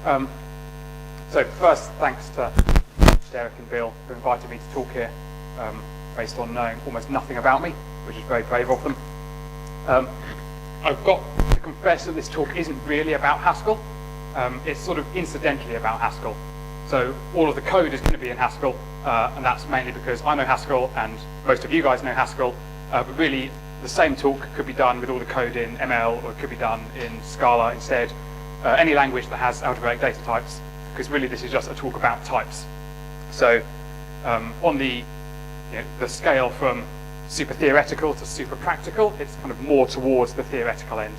So first, thanks to Derek and Bill who invited me to talk here based on knowing almost nothing about me, which is very brave of them. I've got to confess that this talk isn't really about Haskell. It's sort of incidentally about Haskell. So all of the code is going to be in Haskell, and that's mainly because I know Haskell and most of you guys know Haskell, but really the same talk could be done with all the code in ML, or it could be done in Scala instead, any language that has algebraic data types, because really this is just a talk about types. So on the scale from super theoretical to super practical, it's kind of more towards the theoretical end.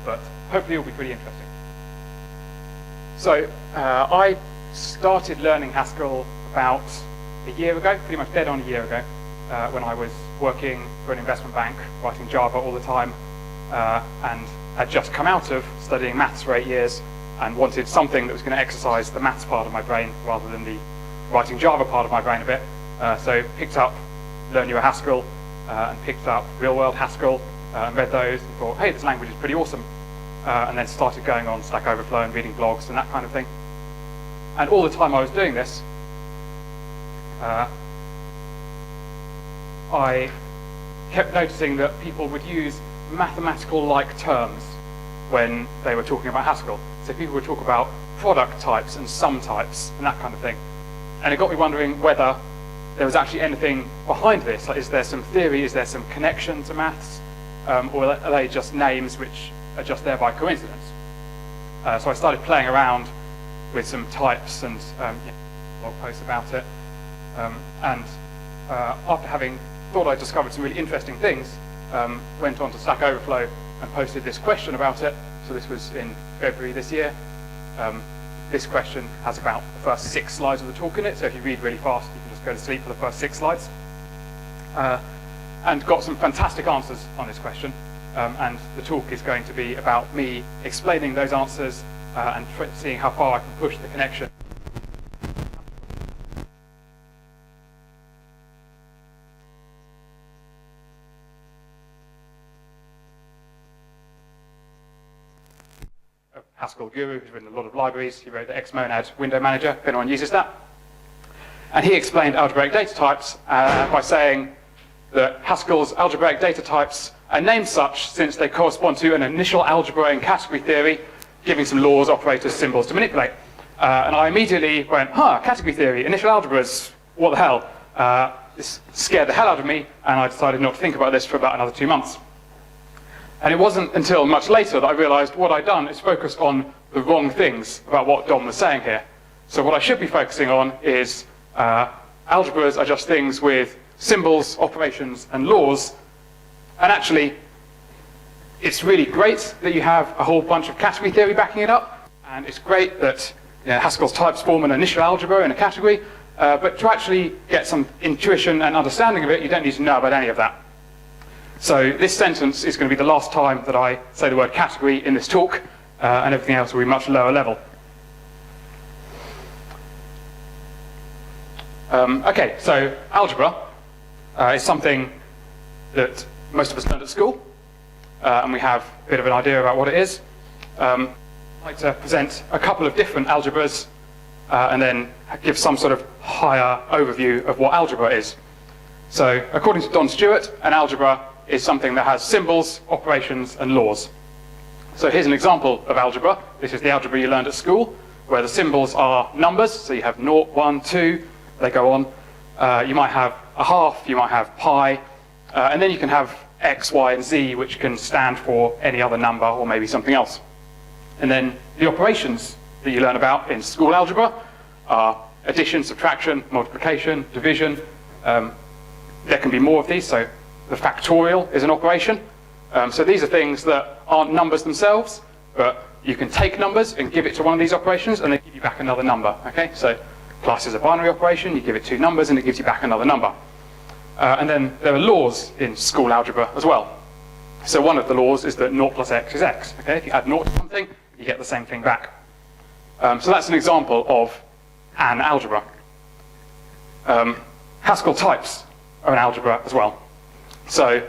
But hopefully it'll be pretty interesting. So I started learning Haskell about a year ago, pretty much dead on a year ago, when I was working for an investment bank, writing Java all the time, and had just come out of studying maths for 8 years and wanted something that was going to exercise the maths part of my brain rather than the writing Java part of my brain a bit. So picked up Learn Your Haskell and picked up Real World Haskell and read those and thought, hey, this language is pretty awesome. And then started going on Stack Overflow and reading blogs and that kind of thing. And all the time I was doing this, I kept noticing that people would use mathematical-like terms when they were talking about Haskell. So people would talk about product types and sum types and that kind of thing. And it got me wondering whether there was actually anything behind this. Like, is there some theory, is there some connection to maths? Or are they just names which are just there by coincidence? So I started playing around with some types and blog posts about it. After having thought I discovered some really interesting things, went on to Stack Overflow and posted this question about it. So this was in February this year. This question has about the first 6 slides of the talk in it, so if you read really fast, you can just go to sleep for the first 6 slides. And got some fantastic answers on this question. And the talk is going to be about me explaining those answers and seeing how far I can push the connection. Haskell guru, who's written a lot of libraries. He wrote the Xmonad window manager, if anyone uses that. And he explained algebraic data types by saying that Haskell's algebraic data types are named such since they correspond to an initial algebra in category theory, giving some laws, operators, symbols to manipulate. And I immediately went, category theory, initial algebras, what the hell? This scared the hell out of me, and I decided not to think about this for about another 2 months. And it wasn't until much later that I realized what I'd done is focus on the wrong things about what Dom was saying here. So what I should be focusing on is algebras are just things with symbols, operations, and laws. And actually, it's really great that you have a whole bunch of category theory backing it up. And it's great that Haskell's types form an initial algebra in a category. But to actually get some intuition and understanding of it, you don't need to know about any of that. So this sentence is going to be the last time that I say the word category in this talk, and everything else will be much lower level. Okay, so algebra is something that most of us learned at school, and we have a bit of an idea about what it is. I'd like to present a couple of different algebras, and then give some sort of higher overview of what algebra is. So according to Don Stewart, an algebra is something that has symbols, operations, and laws. So here's an example of algebra. This is the algebra you learned at school, where the symbols are numbers. So you have 0, 1, 2, they go on. You might have a half, you might have pi, and then you can have x, y, and z, which can stand for any other number or maybe something else. And then the operations that you learn about in school algebra are addition, subtraction, multiplication, division. There can be more of these, so the factorial is an operation. So these are things that aren't numbers themselves, but you can take numbers and give it to one of these operations and they give you back another number. Okay, so plus is a binary operation, you give it 2 numbers and it gives you back another number. And then there are laws in school algebra as well. So one of the laws is that 0 plus x is x. Okay, if you add 0 to something, you get the same thing back. So that's an example of an algebra. Haskell types are an algebra as well. So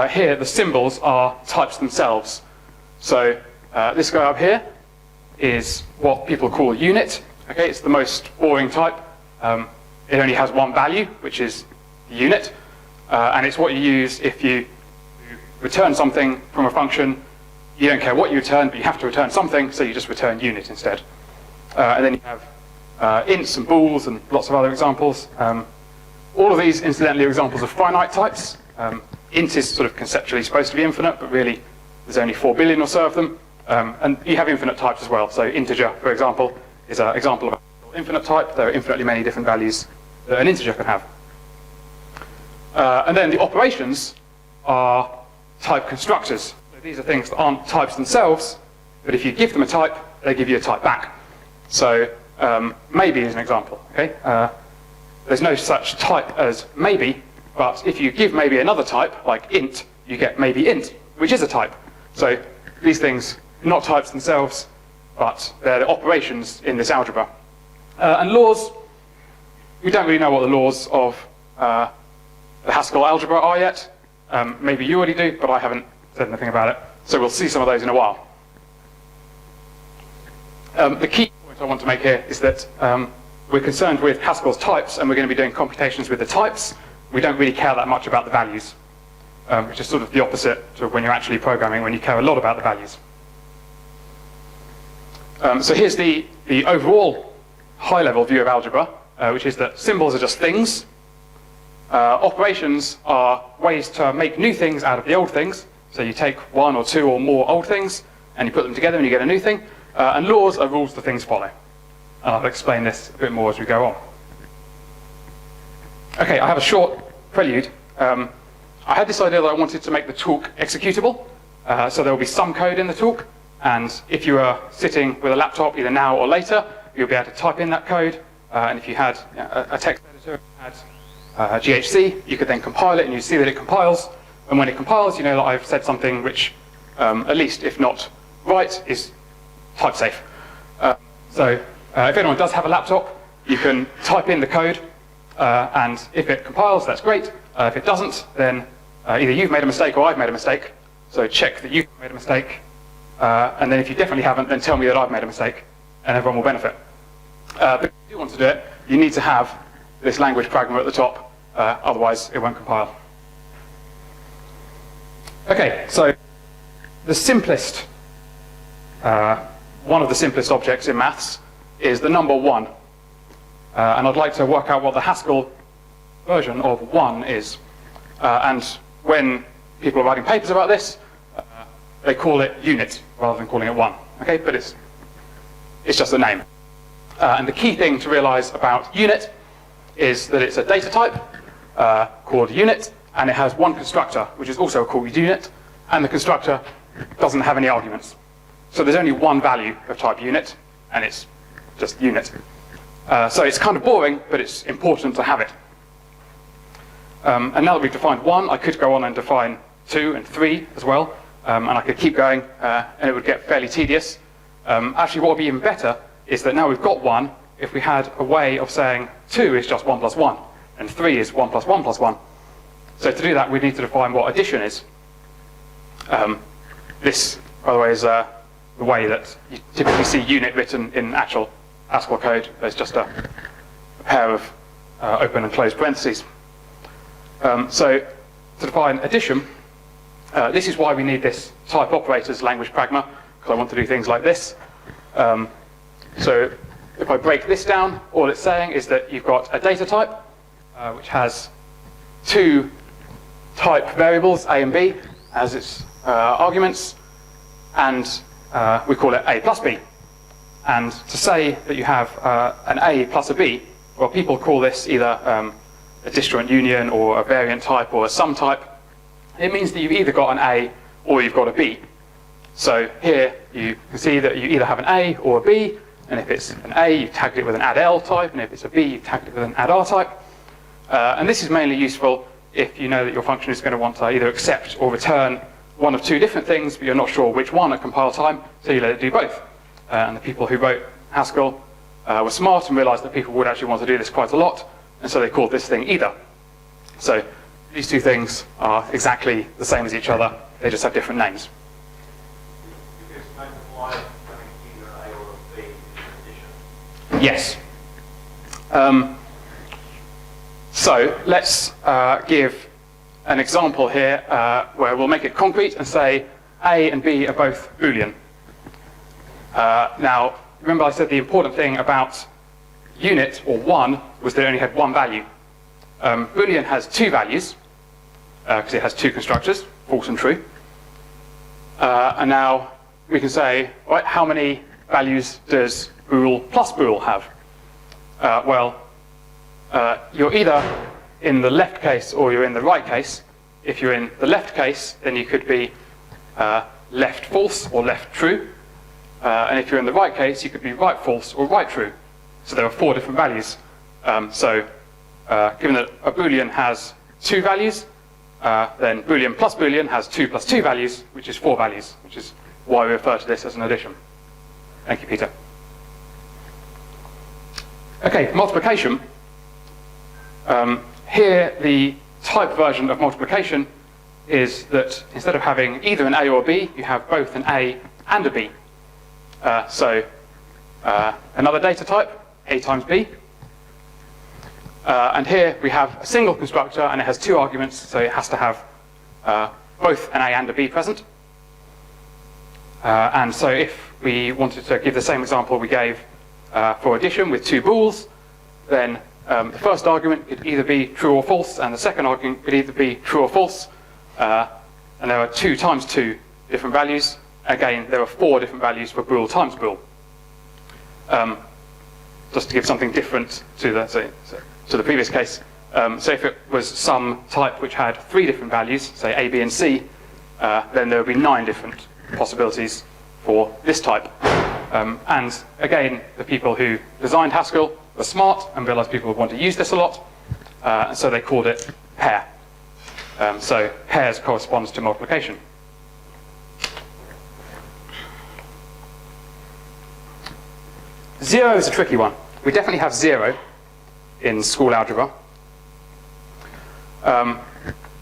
here the symbols are types themselves. So this guy up here is what people call unit. Okay, it's the most boring type. It only has one value, which is the unit, and it's what you use if you return something from a function. You don't care what you return, but you have to return something, so you just return unit instead. And then you have ints and bools and lots of other examples. All of these, incidentally, are examples of finite types. Int is sort of conceptually supposed to be infinite, but really there's only 4 billion or so of them. And you have infinite types as well. So integer, for example, is an example of an infinite type. There are infinitely many different values that an integer can have. And then the operations are type constructors. So these are things that aren't types themselves, but if you give them a type, they give you a type back. So maybe is an example. Okay? There's no such type as maybe, but if you give maybe another type, like int, you get maybe int, which is a type. So these things are not types themselves, but they're the operations in this algebra. And laws, we don't really know what the laws of the Haskell algebra are yet. Maybe you already do, but I haven't said anything about it. So we'll see some of those in a while. The key point I want to make here is that we're concerned with Haskell's types, and we're going to be doing computations with the types. We don't really care that much about the values, which is sort of the opposite to when you're actually programming, when you care a lot about the values. So here's the overall high-level view of algebra, which is that symbols are just things. Operations are ways to make new things out of the old things. So you take one or two or more old things, and you put them together and you get a new thing. And laws are rules that things follow. And I'll explain this a bit more as we go on. Okay, I have a short prelude. I had this idea that I wanted to make the talk executable. So there will be some code in the talk. And if you are sitting with a laptop, either now or later, you'll be able to type in that code. And if you had a text editor, had GHC, you could then compile it, and you see that it compiles. And when it compiles, you know that I've said something which, at least if not right, is type safe. So if anyone does have a laptop, you can type in the code, and if it compiles, that's great. If it doesn't, then either you've made a mistake or I've made a mistake. So check that you've made a mistake. And then if you definitely haven't, then tell me that I've made a mistake, and everyone will benefit. But if you want to do it, you need to have this language pragma at the top, otherwise it won't compile. Okay, so the simplest, one of the simplest objects in maths is the number 1. And I'd like to work out what the Haskell version of 1 is. And when people are writing papers about this, they call it unit rather than calling it 1. Okay, but it's just a name. And the key thing to realize about unit is that it's a data type called unit, and it has one constructor, which is also called unit, and the constructor doesn't have any arguments. So there's only one value of type unit, and it's just unit. So it's kind of boring, but it's important to have it. And now that we've defined 1, I could go on and define 2 and 3 as well, and I could keep going, and it would get fairly tedious. Actually, what would be even better is that now we've got 1, if we had a way of saying 2 is just 1 plus 1, and 3 is 1 plus 1 plus 1. So to do that, we need to define what addition is. This, by the way, is the way that you typically see unit written in actual Haskell code. There's just a pair of open and closed parentheses. So to define addition, this is why we need this type operators language pragma, because I want to do things like this. So if I break this down, all it's saying is that you've got a data type, which has 2 type variables, a and b, as its arguments, and we call it a plus b. And to say that you have an a plus a b, well, people call this either a disjoint union or a variant type or a sum type. It means that you've either got an a or you've got a b. So here you can see that you either have an a or a b, and if it's an a, you've tagged it with an add-l type, and if it's a b, you've tagged it with an add-r type. And this is mainly useful if you know that your function is going to want to either accept or return one of 2 different things, but you're not sure which one at compile time, so you let it do both. And the people who wrote Haskell were smart and realized that people would actually want to do this quite a lot, and so they called this thing either. So these 2 things are exactly the same as each other, they just have different names. You can explain why having either a or a Yes. So let's give an example here where we'll make it concrete and say A and B are both Boolean. Now, remember I said the important thing about unit, or 1, was that it only had one value. Boolean has two values, because it has two constructors, false and true. And now we can say, right, how many values does bool plus bool have? You're either in the left case or you're in the right case. If you're in the left case, then you could be left false or left true. And if you're in the right case, you could be right false or right true. So there are 4 different values. Given that a Boolean has 2 values, then Boolean plus Boolean has 2 plus 2 values, which is 4 values, which is why we refer to this as an addition. Thank you, Peter. Okay, multiplication. Here, the type version of multiplication is that instead of having either an A or a B, you have both an A and a B. Another data type, A times B. And here we have a single constructor, and it has 2 arguments, so it has to have both an A and a B present. And so if we wanted to give the same example we gave for addition with 2 bools, then the first argument could either be true or false, and the second argument could either be true or false. And there are 2 times 2 different values. Again, there are 4 different values for bool times bool. Just to give something different to the previous case. So if it was some type which had 3 different values, say A, B, and C, then there would be 9 different possibilities for this type. And again, the people who designed Haskell were smart and realized people would want to use this a lot, and so they called it pair. So pairs corresponds to multiplication. Zero is a tricky one. We definitely have 0 in school algebra.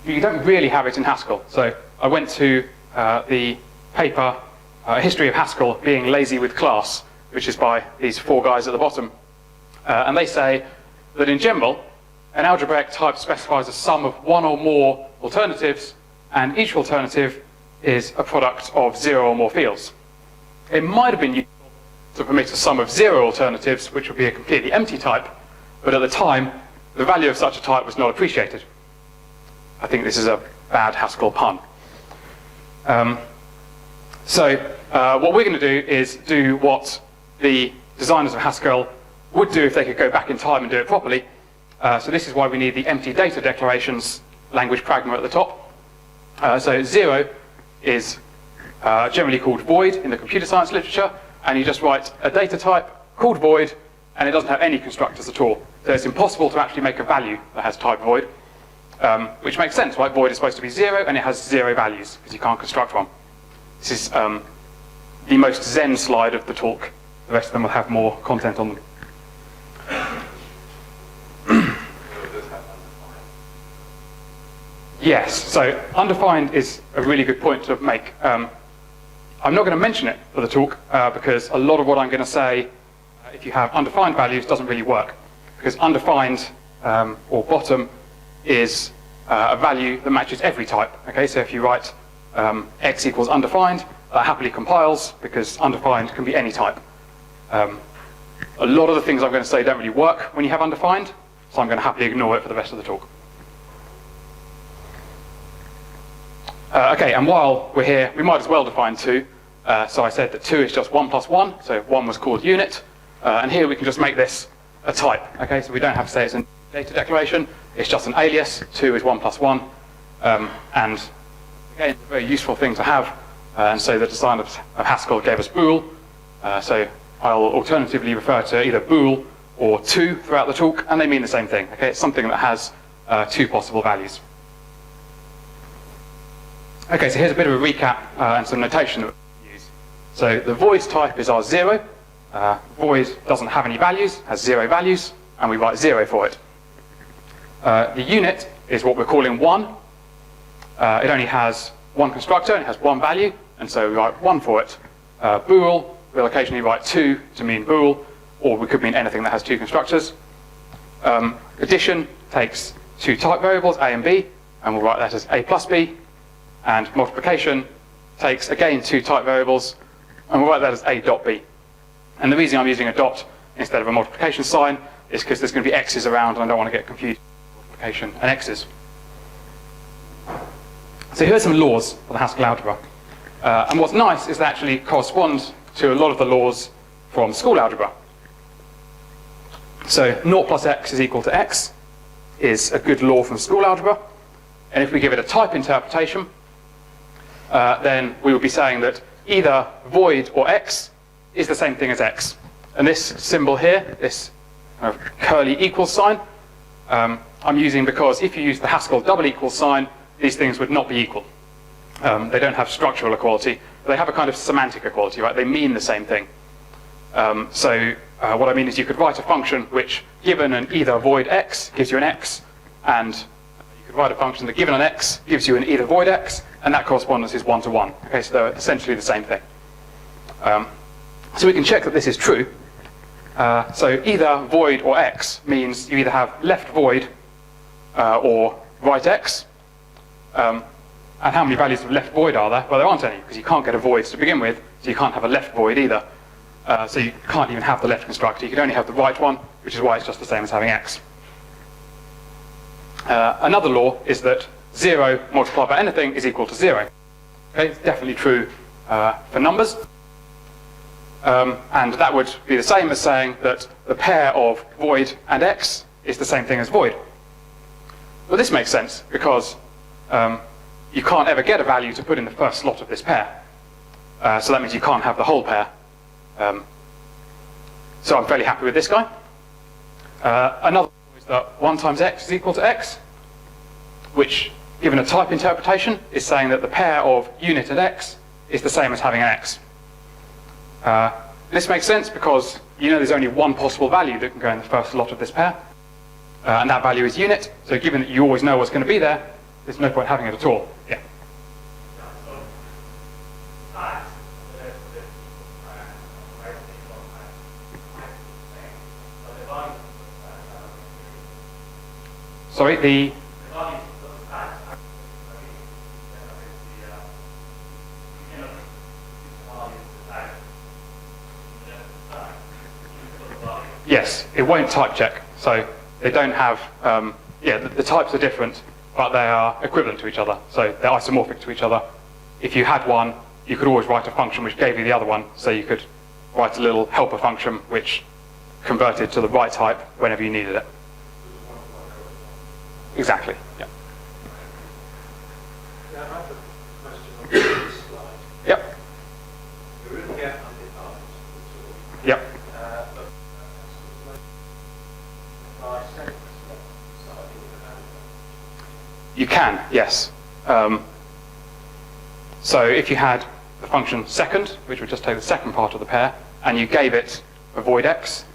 You don't really have it in Haskell. So I went to the paper, A History of Haskell Being Lazy with Class, which is by these 4 guys at the bottom. And they say that in general, an algebraic type specifies a sum of 1 or more alternatives, and each alternative is a product of 0 or more fields. It might have been useful to permit a sum of 0 alternatives, which would be a completely empty type, but at the time, the value of such a type was not appreciated. I think this is a bad Haskell pun. What we're going to do is do what the designers of Haskell would do if they could go back in time and do it properly. So this is why we need the empty data declarations language pragma at the top. So 0 is generally called void in the computer science literature, and you just write a data type called void, and it doesn't have any constructors at all. So it's impossible to actually make a value that has type void, which makes sense, right? Void is supposed to be 0, and it has 0 values, because you can't construct one. This is the most zen slide of the talk. The rest of them will have more content on them. Yes, so undefined is a really good point to make. I'm not going to mention it for the talk because a lot of what I'm going to say, if you have undefined values, doesn't really work. Because undefined, or bottom, is a value that matches every type. Okay, so if you write x equals undefined, that happily compiles because undefined can be any type. A lot of the things I'm going to say don't really work when you have undefined, so I'm going to happily ignore it for the rest of the talk. Okay, and while we're here, we might as well define 2. So I said that 2 is just 1 plus 1, so 1 was called unit. And here we can just make this a type. Okay, so we don't have to say it's a data declaration, it's just an alias. 2 is 1 plus 1. And again, it's a very useful thing to have. And so the design of Haskell gave us bool. So I'll alternatively refer to either bool or 2 throughout the talk, and they mean the same thing. Okay, it's something that has 2 possible values. Okay, so here's a bit of a recap and some notation that we use. So the void type is our 0. Void doesn't have any values, has 0 values, and we write 0 for it. The unit is what we're calling 1. It only has 1 constructor, and it has 1 value, and so we write 1 for it. Bool, we'll occasionally write 2 to mean bool, or we could mean anything that has two constructors. Addition takes two type variables, a and b, and we'll write that as a plus b. And multiplication takes, again, two type variables, and we'll write that as a dot b. And the reason I'm using a dot instead of a multiplication sign is because there's going to be x's around, and I don't want to get confused with multiplication and x's. So here are some laws for the Haskell algebra. And what's nice is they actually correspond to a lot of the laws from school algebra. So 0 plus x is equal to x is a good law from school algebra. And if we give it a type interpretation, then we would be saying that either void or x is the same thing as x. And this symbol here, this kind of curly equals sign, I'm using because if you use the Haskell double equals sign, these things would not be equal. They don't have structural equality. They have a kind of semantic equality, right? They mean the same thing. What I mean is you could write a function which, given an either void x, gives you an x, and you could write a function that, given an x, gives you an either void x, and that correspondence is 1 to 1. Okay, so they're essentially the same thing. So we can check that this is true. So either void or x means you either have left void or right x. And how many values of left void are there? Well, there aren't any, because you can't get a void to begin with, so you can't have a left void either. So you can't even have the left constructor. You can only have the right one, which is why it's just the same as having x. Another law is that 0 multiplied by anything is equal to 0. Okay, it's definitely true for numbers. And that would be the same as saying that the pair of void and x is the same thing as void. Well, this makes sense, because you can't ever get a value to put in the first slot of this pair. So that means you can't have the whole pair. So I'm fairly happy with this guy. Another is that 1 times x is equal to x, which, given a type interpretation, is saying that the pair of unit and x is the same as having an x. This makes sense because you know there's only one possible value that can go in the first slot of this pair, and that value is unit. So given that you always know what's going to be there, there's no point having it at all. Yeah. Sorry, the yes, it won't type check. So they don't have, the types are different, but they are equivalent to each other. So they're isomorphic to each other. If you had one, you could always write a function which gave you the other one. So you could write a little helper function which converted to the right type whenever you needed it. Exactly, yeah. Yeah, I have a question on this slide. Yep. You're written here undefined. Yep. You can, yes. So if you had the function second, which would just take the second part of the pair, and you gave it a void x,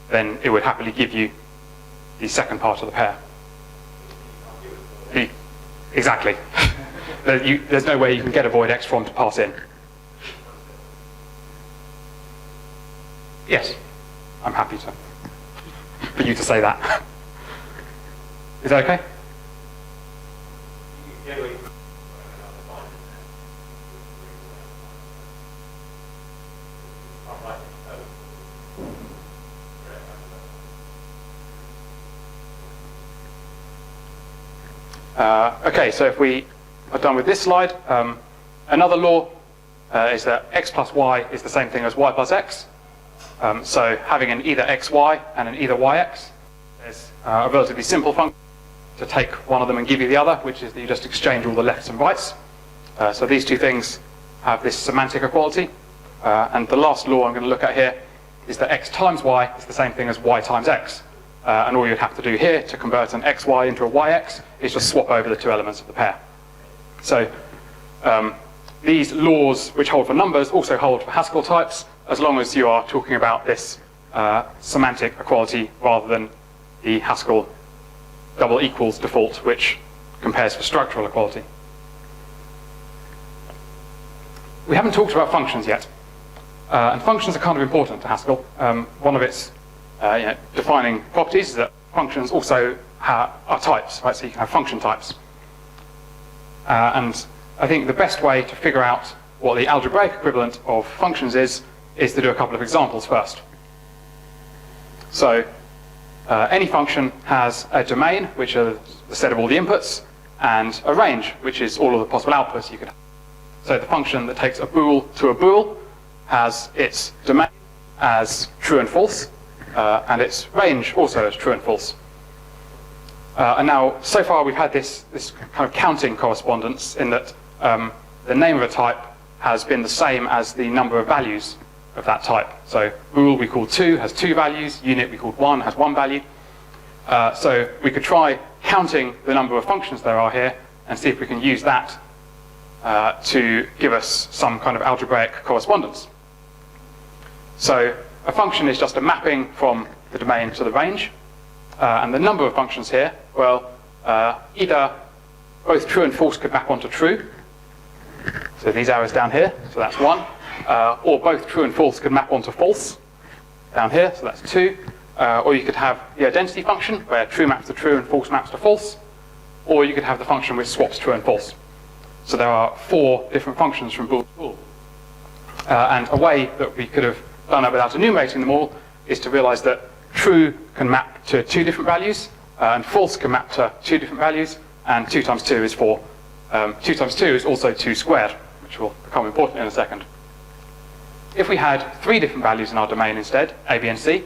then it would happily give you the second part of the pair. Exactly. There's no way you can get a void x from to pass in. Yes, I'm happy for you to say that. Is that okay? Okay, so if we are done with this slide, another law is that x plus y is the same thing as y plus x. So having an either xy and an either yx is a relatively simple function to take one of them and give you the other, which is that you just exchange all the lefts and rights. So these two things have this semantic equality. And the last law I'm going to look at here is that x times y is the same thing as y times x. And all you'd have to do here to convert an xy into a yx is just swap over the two elements of the pair. So these laws which hold for numbers also hold for Haskell types, as long as you are talking about this semantic equality rather than the Haskell double equals default, which compares for structural equality. We haven't talked about functions yet. And functions are kind of important to Haskell. One of its defining properties is that functions also are types, right? So you can have function types. And I think the best way to figure out what the algebraic equivalent of functions is to do a couple of examples first. So any function has a domain, which are the set of all the inputs, and a range, which is all of the possible outputs you could have. So the function that takes a bool to a bool has its domain as true and false, and its range also as true and false. And now, so far we've had this kind of counting correspondence in that the name of a type has been the same as the number of values of that type. So bool we called 2 has 2 values, unit we called 1 has 1 value. So we could try counting the number of functions there are here and see if we can use that to give us some kind of algebraic correspondence. So a function is just a mapping from the domain to the range. And the number of functions here, well, either both true and false could map onto true. So these arrows down here, so that's 1. Or both true and false could map onto false down here, so that's 2. Or you could have the identity function, where true maps to true and false maps to false. Or you could have the function which swaps true and false. So there are 4 different functions from bool to bool. And a way that we could have done that without enumerating them all is to realize that true can map to 2 different values, and false can map to 2 different values, and 2 times 2 is 4. 2 times 2 is also 2 squared, which will become important in a second. If we had 3 different values in our domain instead, a, b, and c,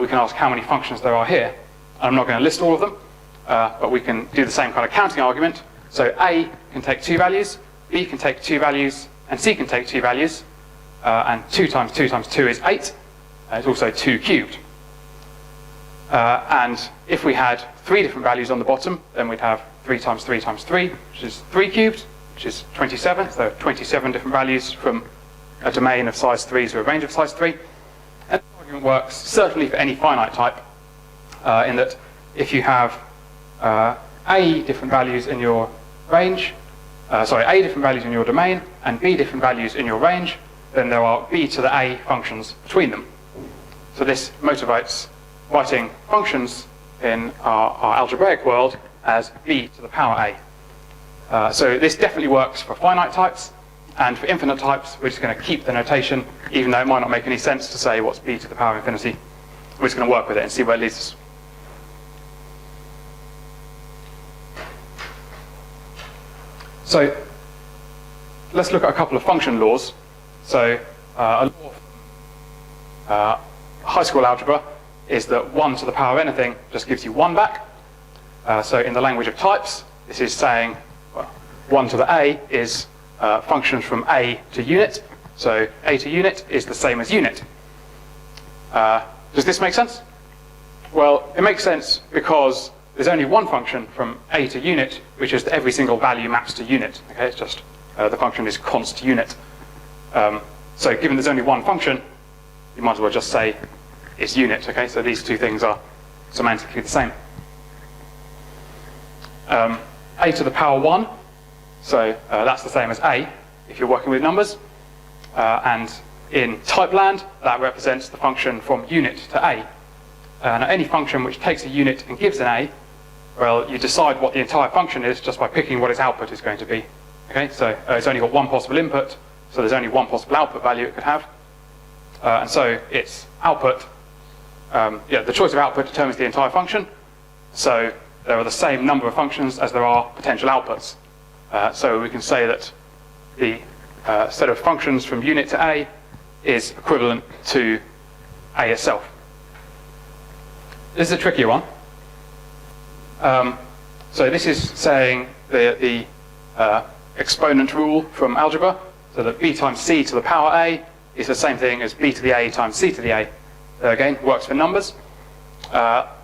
we can ask how many functions there are here. I'm not going to list all of them, but we can do the same kind of counting argument. So a can take 2 values, b can take 2 values, and c can take 2 values, and 2 times 2 times 2 is 8. It's also 2 cubed. And if we had 3 different values on the bottom, then we'd have 3 times 3 times 3, which is 3 cubed, which is 27. So 27 different values from a domain of size 3 to a range of size 3. And the argument works certainly for any finite type, in that if you have a different values in your range, a different values in your domain, and b different values in your range, then there are b to the a functions between them. So this motivates writing functions in our algebraic world as b to the power a. So this definitely works for finite types, and for infinite types we're just going to keep the notation, even though it might not make any sense to say what's b to the power of infinity. We're just going to work with it and see where it leads us. So let's look at a couple of function laws. So a law of high school algebra is that 1 to the power of anything just gives you 1 back. So in the language of types, this is saying, well, 1 to the a is functions from a to unit. So a to unit is the same as unit. Does this make sense? Well, it makes sense because there's only one function from a to unit, which is that every single value maps to unit. Okay, it's just the function is const unit. So given there's only one function, you might as well just say it's unit. Okay, so these two things are semantically the same. A to the power 1, so that's the same as a if you're working with numbers. And in typeland, that represents the function from unit to a. Now any function which takes a unit and gives an a, well, you decide what the entire function is just by picking what its output is going to be. Okay, so it's only got one possible input, so there's only one possible output value it could have. And so its output, the choice of output determines the entire function. So there are the same number of functions as there are potential outputs. So we can say that the set of functions from unit to a is equivalent to a itself. This is a trickier one. So this is saying the exponent rule from algebra, so that b times c to the power a is the same thing as b to the a times c to the a. Again, works for numbers.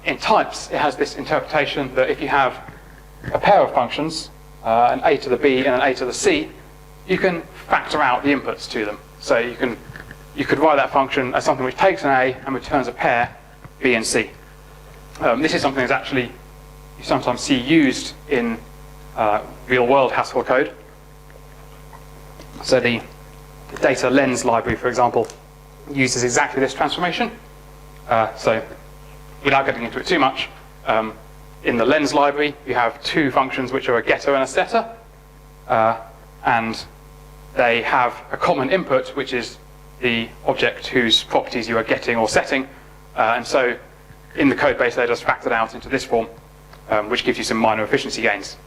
In types, it has this interpretation that if you have a pair of functions, an a to the b and an a to the c, you can factor out the inputs to them. So you could write that function as something which takes an a and returns a pair, b and c. This is something that's actually you sometimes see used in real-world Haskell code. So the The data lens library, for example, uses exactly this transformation. So without getting into it too much, in the lens library, you have two functions which are a getter and a setter. And they have a common input, which is the object whose properties you are getting or setting. And so in the code base, they're just factored out into this form, which gives you some minor efficiency gains.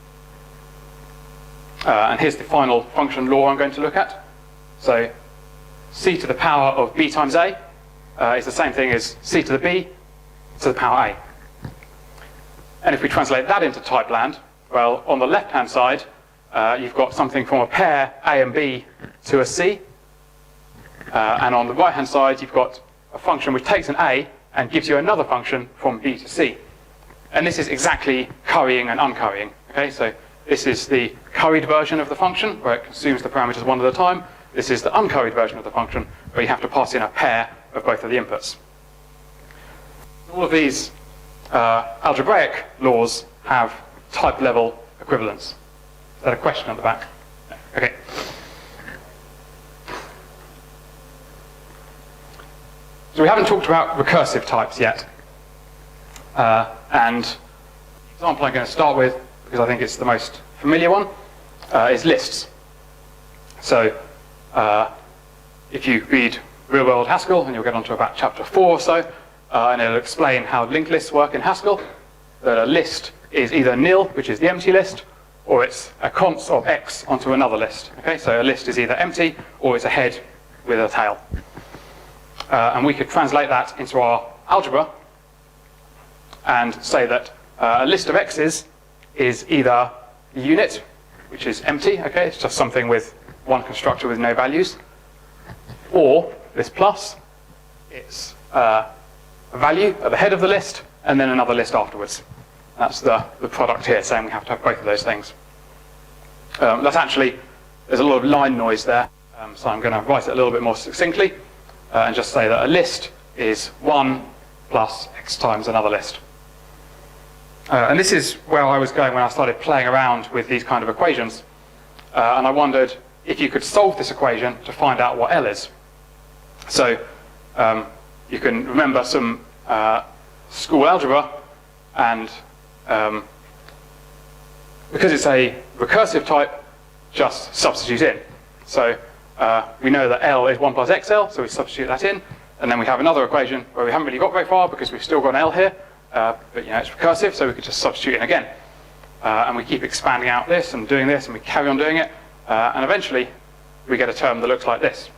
And here's the final function law I'm going to look at. So c to the power of b times a is the same thing as c to the b to the power a. And if we translate that into type land, well, on the left-hand side, you've got something from a pair a and b to a c. And on the right-hand side, you've got a function which takes an a and gives you another function from b to c. And this is exactly currying and uncurrying. Okay, so this is the curried version of the function, where it consumes the parameters one at a time. This is the uncurried version of the function, where you have to pass in a pair of both of the inputs. All of these algebraic laws have type-level equivalence. Is that a question at the back? Okay. So we haven't talked about recursive types yet. And the example I'm going to start with, because I think it's the most familiar one, is lists. So if you read real-world Haskell, and you'll get onto about chapter 4 or so, and it'll explain how linked lists work in Haskell, that a list is either nil, which is the empty list, or it's a const of x onto another list. Okay, so a list is either empty, or it's a head with a tail. And we could translate that into our algebra and say that a list of x's is either the unit, which is empty, okay, it's just something with one constructor with no values, or this plus, it's a value at the head of the list and then another list afterwards. That's the product here, saying we have to have both of those things. That's actually, there's a lot of line noise there, so I'm going to write it a little bit more succinctly and just say that a list is 1 plus x times another list. And this is where I was going when I started playing around with these kind of equations. And I wondered if you could solve this equation to find out what L is. So you can remember some school algebra, and because it's a recursive type, just substitute in. So we know that L is 1 plus XL, so we substitute that in. And then we have another equation where we haven't really got very far because we've still got an L here. But you know, it's recursive, so we could just substitute in again. And we keep expanding out this and doing this, and we carry on doing it. And eventually, we get a term that looks like this.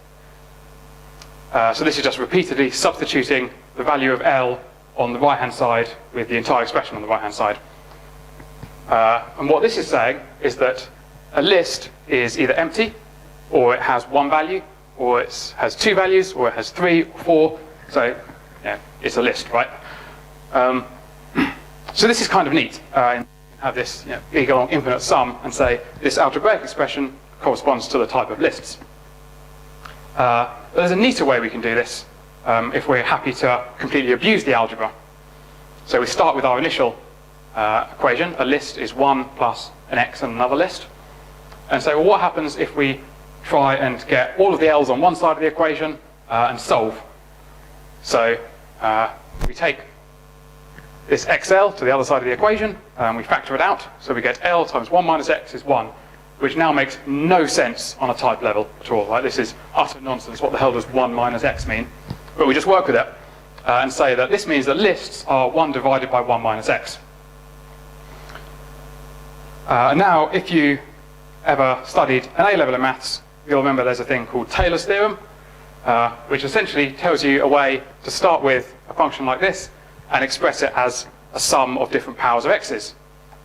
So this is just repeatedly substituting the value of L on the right-hand side with the entire expression on the right-hand side. And what this is saying is that a list is either empty, or it has one value, or it has two values, or it has 3 or 4. So yeah, it's a list, right? So this is kind of neat. Have this big long infinite sum and say this algebraic expression corresponds to the type of lists. But there's a neater way we can do this if we're happy to completely abuse the algebra. So we start with our initial equation. A list is 1 plus an x and another list. And so what happens if we try and get all of the L's on one side of the equation and solve? So we take this XL to the other side of the equation, and we factor it out, so we get L times 1 minus x is 1, which now makes no sense on a type level at all. Right? This is utter nonsense. What the hell does 1 minus x mean? But we just work with it and say that this means that lists are 1 divided by 1 minus x. Now, if you ever studied an A-level in maths, you'll remember there's a thing called Taylor's theorem, which essentially tells you a way to start with a function like this and express it as a sum of different powers of x's.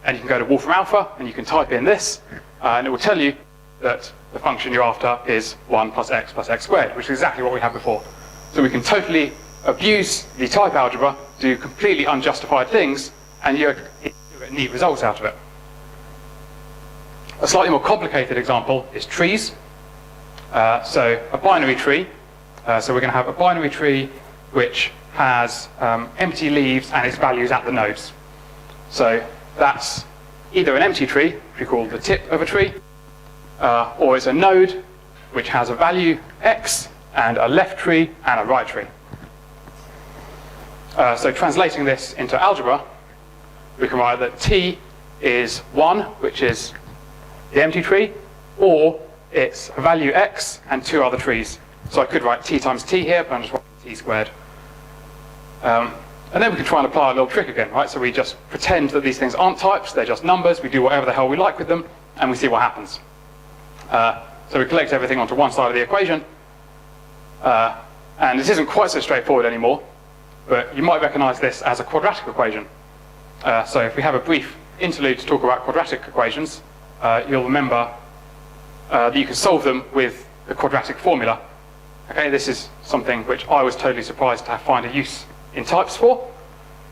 And you can go to Wolfram Alpha and you can type in this, and it will tell you that the function you're after is 1 plus x squared, which is exactly what we had before. So we can totally abuse the type algebra, do completely unjustified things, and you get neat results out of it. A slightly more complicated example is trees. So a binary tree. So we're going to have a binary tree which has empty leaves and its values at the nodes. So that's either an empty tree, which we call the tip of a tree, or it's a node, which has a value x and a left tree and a right tree. So translating this into algebra, we can write that t is 1, which is the empty tree, or it's a value x and two other trees. So I could write t times t here, but I'm just writing t squared. And then we can try and apply a little trick again, right? So we just pretend that these things aren't types, they're just numbers, we do whatever the hell we like with them, and we see what happens. So we collect everything onto one side of the equation, and this isn't quite so straightforward anymore, but you might recognize this as a quadratic equation. So if we have a brief interlude to talk about quadratic equations, you'll remember that you can solve them with the quadratic formula. Okay, this is something which I was totally surprised to find a use in types for,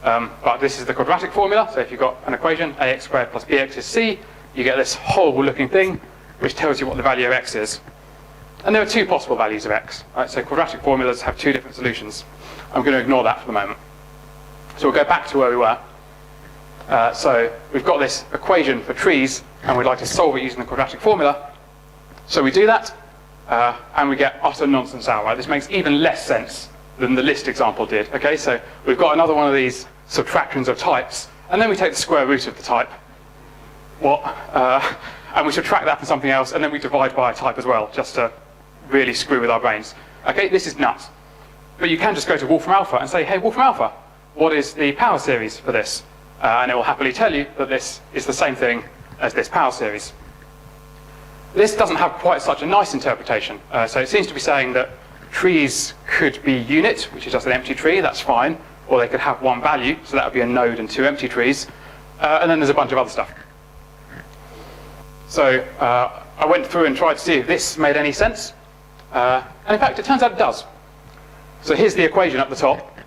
but this is the quadratic formula. So if you've got an equation, ax squared plus bx is c, you get this horrible looking thing which tells you what the value of x is. And there are two possible values of x. Right? So quadratic formulas have two different solutions. I'm going to ignore that for the moment. So we'll go back to where we were. So we've got this equation for trees, and we'd like to solve it using the quadratic formula. So we do that, and we get utter nonsense out. Right? This makes even less sense than the list example did. Okay, so we've got another one of these subtractions of types, and then we take the square root of the type. And we subtract that from something else, and then we divide by a type as well, just to really screw with our brains. Okay, this is nuts. But you can just go to Wolfram Alpha and say, hey, Wolfram Alpha, what is the power series for this? And it will happily tell you that this is the same thing as this power series. This doesn't have quite such a nice interpretation. So it seems to be saying that trees could be unit, which is just an empty tree, that's fine. Or they could have one value, so that would be a node and two empty trees. And then there's a bunch of other stuff. So I went through and tried to see if this made any sense. And in fact, it turns out it does. So here's the equation at the top.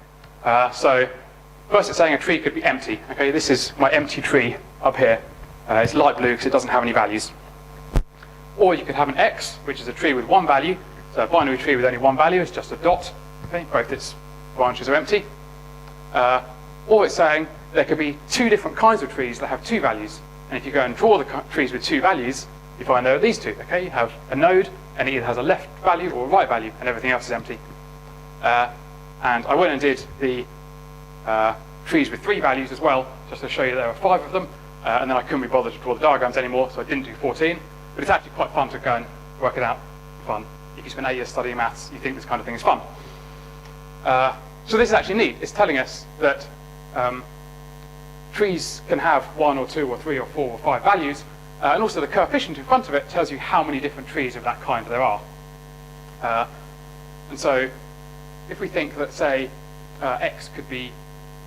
So first it's saying a tree could be empty. Okay, this is my empty tree up here. It's light blue because it doesn't have any values. Or you could have an x, which is a tree with one value. So a binary tree with only one value is just a dot. Okay, both its branches are empty. Or it's saying there could be two different kinds of trees that have two values. And if you go and draw the trees with two values, you find there are these two. Okay, you have a node, and it either has a left value or a right value, and everything else is empty. And I went and did the trees with three values as well, just to show you there are 5 of them. And then I couldn't be bothered to draw the diagrams anymore, so I didn't do 14. But it's actually quite fun to go and work it out. Fun. If you spend 8 years studying maths, you think this kind of thing is fun. So this is actually neat. It's telling us that trees can have 1 or 2 or 3 or 4 or 5 values, and also the coefficient in front of it tells you how many different trees of that kind there are. And so if we think that, say, x could be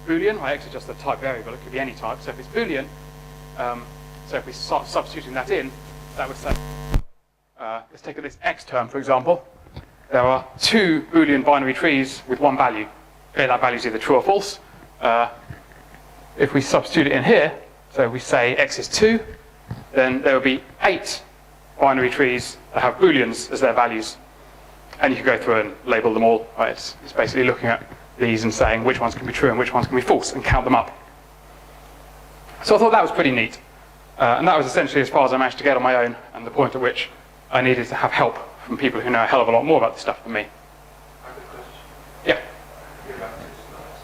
Boolean, right, x is just a type variable, it could be any type, so if it's Boolean, so if we start substituting that in, that would say, let's take this x term, for example. There are 2 Boolean binary trees with one value. Okay, that value is either true or false. If we substitute it in here, so we say x is 2, then there will be 8 binary trees that have Booleans as their values. And you can go through and label them all. Right? It's basically looking at these and saying which ones can be true and which ones can be false, and count them up. So I thought that was pretty neat. And that was essentially as far as I managed to get on my own, and the point at which I needed to have help from people who know a hell of a lot more about this stuff than me. I have a question. Yeah. Go back to the slides.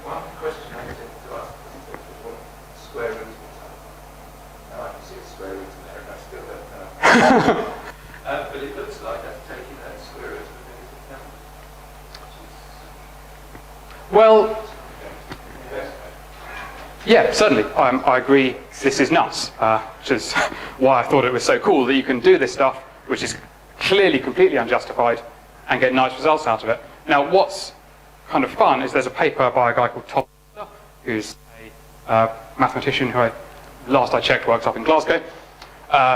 One question I wanted to ask was what square root is. Now I can see a square root in there, and I still don't know. But it looks like that's taking that square root of anything down. Well, yeah, certainly. I agree this is nuts, which is why I thought it was so cool that you can do this stuff, which is clearly completely unjustified, and get nice results out of it. Now, what's kind of fun is there's a paper by a guy called Tom, who's a mathematician who, last I checked, works up in Glasgow,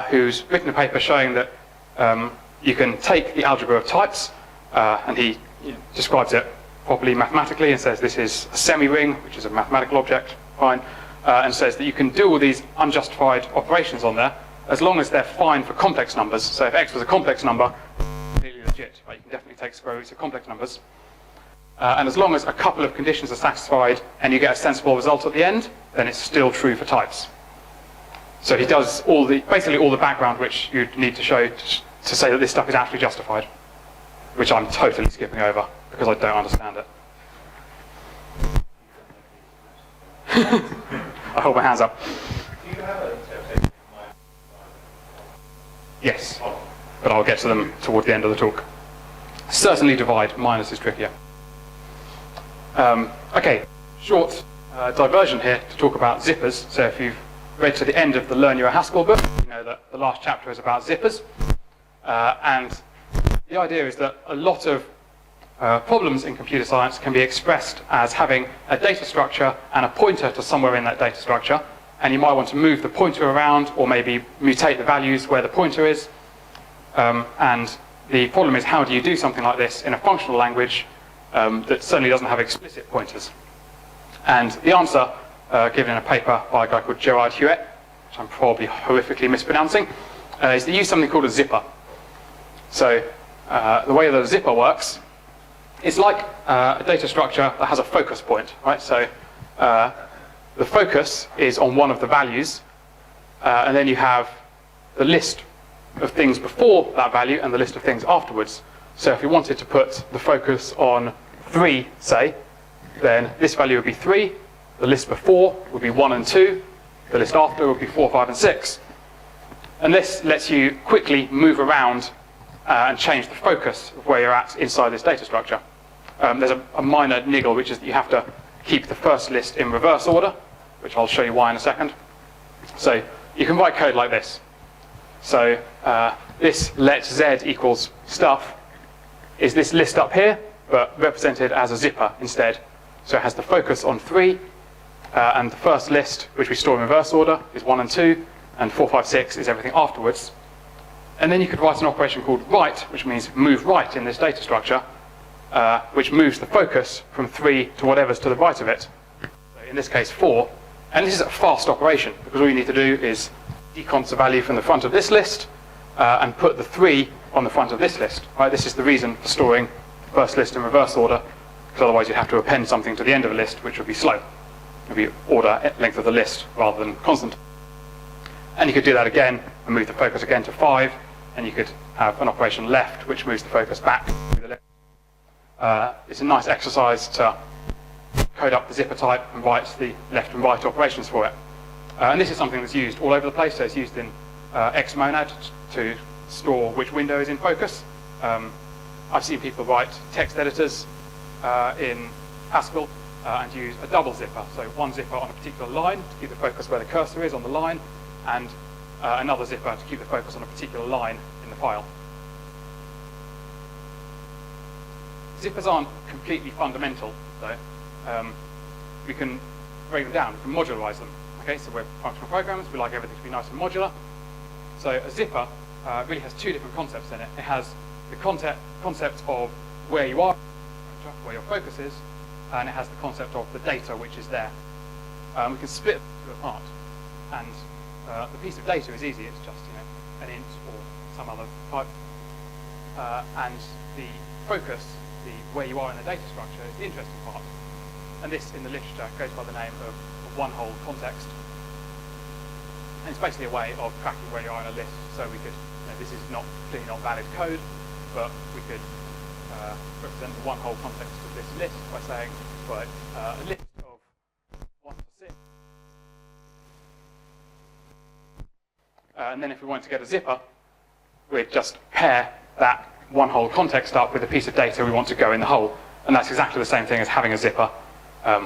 who's written a paper showing that you can take the algebra of types, and he describes it properly mathematically and says this is a semi-ring, which is a mathematical object, fine, and says that you can do all these unjustified operations on there as long as they're fine for complex numbers. So if x was a complex number, it's completely legit. Right? You can definitely take square roots of complex numbers. And as long as a couple of conditions are satisfied and you get a sensible result at the end, then it's still true for types. So he does basically all the background which you'd need to show to say that this stuff is actually justified, which I'm totally skipping over because I don't understand it. I hold my hands up. Do you have an interpretation of my? Yes, but I'll get to them toward the end of the talk. Certainly divide, minus is trickier. Okay, short diversion here to talk about zippers. So if you've read to the end of the Learn Your Haskell book, you know that the last chapter is about zippers. And the idea is that a lot of problems in computer science can be expressed as having a data structure and a pointer to somewhere in that data structure. And you might want to move the pointer around or maybe mutate the values where the pointer is. And the problem is, how do you do something like this in a functional language that certainly doesn't have explicit pointers? And the answer, given in a paper by a guy called Gerard Huet, which I'm probably horrifically mispronouncing, is to use something called a zipper. So the way that a zipper works, it's like a data structure that has a focus point, right? So the focus is on one of the values, and then you have the list of things before that value and the list of things afterwards. So if we wanted to put the focus on 3, say, then this value would be 3, the list before would be 1 and 2, the list after would be 4, 5, and 6. And this lets you quickly move around and change the focus of where you're at inside this data structure. There's a minor niggle, which is that you have to keep the first list in reverse order, which I'll show you why in a second. So you can write code like this. So this let z equals stuff is this list up here, but represented as a zipper instead. So it has the focus on 3, and the first list, which we store in reverse order, is 1 and 2, and 4, 5, 6 is everything afterwards. And then you could write an operation called write, which means move right in this data structure, which moves the focus from 3 to whatever's to the right of it. So in this case, 4. And this is a fast operation, because all you need to do is deconst the value from the front of this list and put the 3 on the front of this list. Right? This is the reason for storing the first list in reverse order, because otherwise you'd have to append something to the end of a list, which would be slow. It would be order length of the list rather than constant. And you could do that again and move the focus again to 5, and you could have an operation left, which moves the focus back to the left. It's a nice exercise to code up the zipper type and write the left and right operations for it. And this is something that's used all over the place. So it's used in xmonad to store which window is in focus. I've seen people write text editors in Haskell and use a double zipper. So one zipper on a particular line to keep the focus where the cursor is on the line, and another zipper to keep the focus on a particular line in the file. Zippers aren't completely fundamental, though. We can break them down, we can modularize them. Okay, so we're functional programmers, we like everything to be nice and modular. So a zipper really has 2 different concepts in it. It has the concept of where you are, where your focus is, and it has the concept of the data which is there. We can split the 2 apart. And the piece of data is easy, it's just an int or some other type. And the focus, where you are in the data structure, is the interesting part. And this, in the literature, goes by the name of one-hole context. And it's basically a way of tracking where you are in a list. So we could, this is clearly not valid code, but we could represent the one-hole context of this list by saying, right, a list of 1 to 6. And then if we wanted to get a zipper, we'd just pair that one-hole context up with a piece of data we want to go in the hole. And that's exactly the same thing as having a zipper.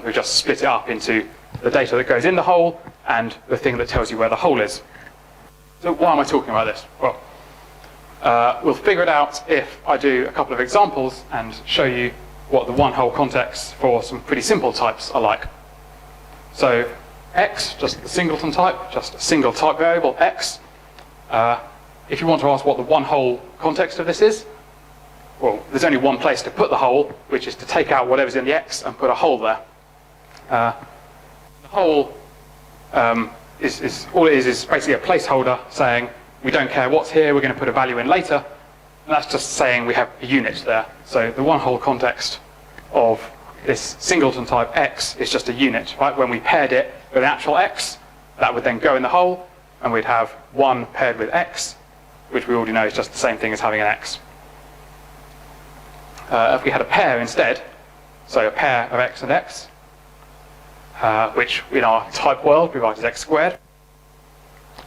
We just split it up into the data that goes in the hole and the thing that tells you where the hole is. So why am I talking about this? Well, we'll figure it out if I do a couple of examples and show you what the one-hole contexts for some pretty simple types are like. So x, just the singleton type, just a single type variable, x. If you want to ask what the one-hole context of this is, well, there's only one place to put the hole, which is to take out whatever's in the x and put a hole there. The hole is all it is basically a placeholder saying we don't care what's here, we're going to put a value in later. And that's just saying we have a unit there. So the one-hole context of this singleton type x is just a unit, right? When we paired it with an actual x, that would then go in the hole, and we'd have 1 paired with x, which we already know is just the same thing as having an x. If we had a pair instead, so a pair of x and x, which in our type world we write as x squared,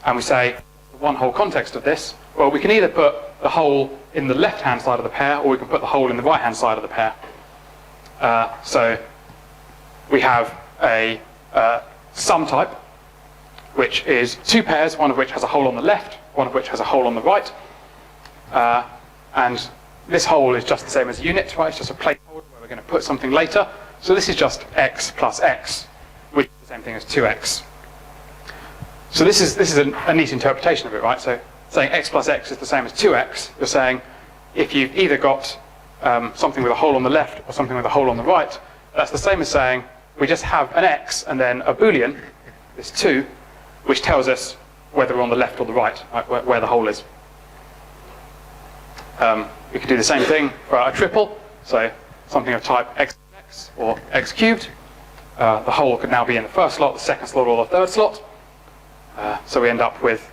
and we say the one whole context of this, well, we can either put the whole in the left-hand side of the pair, or we can put the whole in the right-hand side of the pair. So we have a sum type, which is two pairs, one of which has a hole on the left, one of which has a hole on the right. And this hole is just the same as a unit, right? It's just a placeholder where we're going to put something later. So this is just x plus x, which is the same thing as 2x. So this is a neat interpretation of it, right? So saying x plus x is the same as 2x, you're saying if you've either got something with a hole on the left or something with a hole on the right, that's the same as saying we just have an x and then a boolean, this 2, which tells us whether we're on the left or the right where the hole is. We could do the same thing for a triple, so something of type x or x cubed. The hole could now be in the first slot, the second slot, or the third slot. So we end up with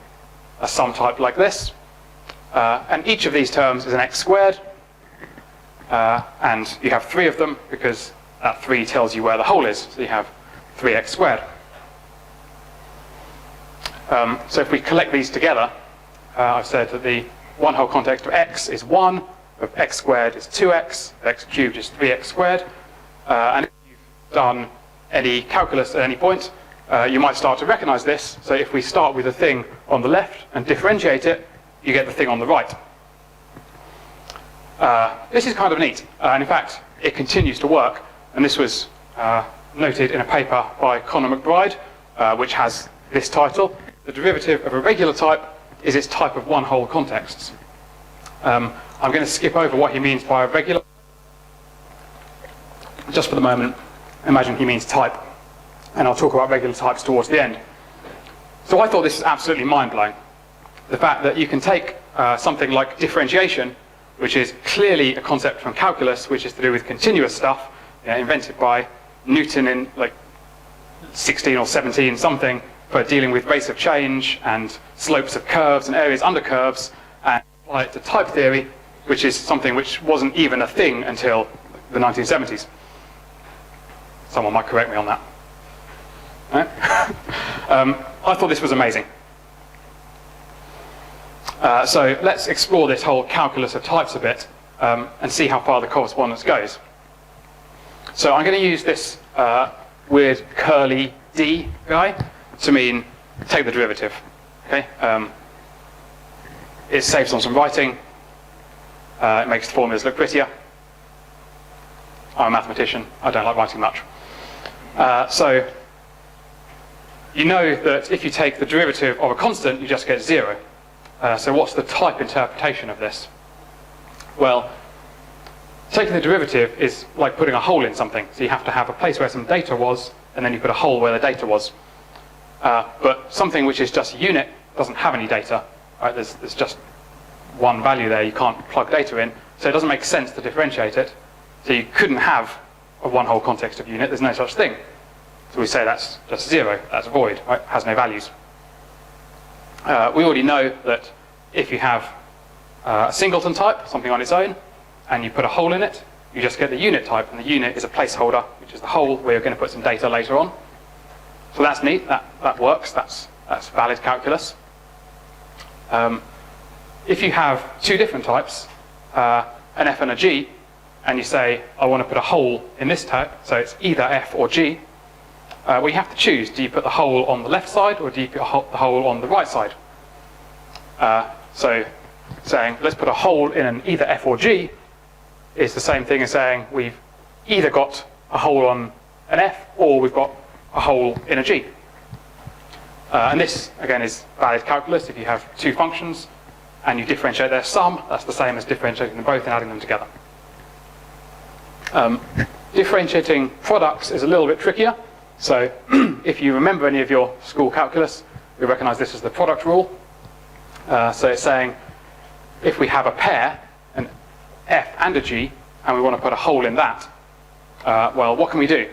a sum type like this. And each of these terms is an x squared. And you have 3 of them because that 3 tells you where the hole is. So you have 3x squared. So if we collect these together, I've said that the one whole context of x is 1, of x squared is 2x, of x cubed is 3x squared. And if you've done any calculus at any point, you might start to recognize this. So if we start with a thing on the left and differentiate it, you get the thing on the right. This is kind of neat. And in fact, it continues to work. And this was noted in a paper by Conor McBride, which has this title: The derivative of a regular type is its type of one whole contexts. I'm going to skip over what he means by a regular. Just for the moment, imagine he means type. And I'll talk about regular types towards the end. So I thought this is absolutely mind-blowing. The fact that you can take something like differentiation, which is clearly a concept from calculus, which is to do with continuous stuff, invented by Newton in like 16 or 17 something, for dealing with rates of change and slopes of curves and areas under curves, and apply it to type theory, which is something which wasn't even a thing until the 1970s. Someone might correct me on that. Right? I thought this was amazing. So let's explore this whole calculus of types a bit and see how far the correspondence goes. So I'm going to use this weird curly D guy to mean take the derivative. Okay? It saves on some writing. It makes the formulas look prettier. I'm a mathematician. I don't like writing much. So you know that if you take the derivative of a constant, you just get 0. So what's the type interpretation of this? Well, taking the derivative is like putting a hole in something. So you have to have a place where some data was, and then you put a hole where the data was. But something which is just a unit doesn't have any data. Right? There's just one value there. You can't plug data in. So it doesn't make sense to differentiate it. So you couldn't have a one whole context of unit. There's no such thing. So we say that's just 0. That's void. Right? It has no values. We already know that if you have a singleton type, something on its own, and you put a hole in it, you just get the unit type, and the unit is a placeholder, which is the hole where you're going to put some data later on. So that's neat. That works. That's valid calculus. If you have two different types, an f and a g, and you say, I want to put a hole in this type, so it's either f or g, well, you have to choose. Do you put the hole on the left side, or do you put the hole on the right side? So saying, let's put a hole in an either f or g is the same thing as saying we've either got a hole on an f, or we've got a hole in a g. And this, again, is valid calculus. If you have two functions and you differentiate their sum, that's the same as differentiating them both and adding them together. Differentiating products is a little bit trickier. So if you remember any of your school calculus, you'll recognize this as the product rule. So it's saying if we have a pair, an f and a g, and we want to put a hole in that, well, what can we do?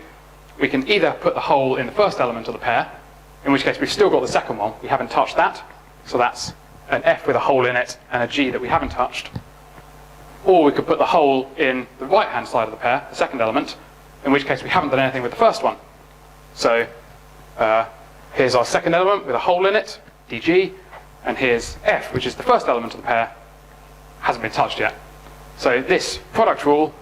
We can either put the hole in the first element of the pair, in which case we've still got the second one. We haven't touched that, so that's an F with a hole in it and a G that we haven't touched. Or we could put the hole in the right-hand side of the pair, the second element, in which case we haven't done anything with the first one. So here's our second element with a hole in it, dg, and here's F, which is the first element of the pair, hasn't been touched yet. So this product rule,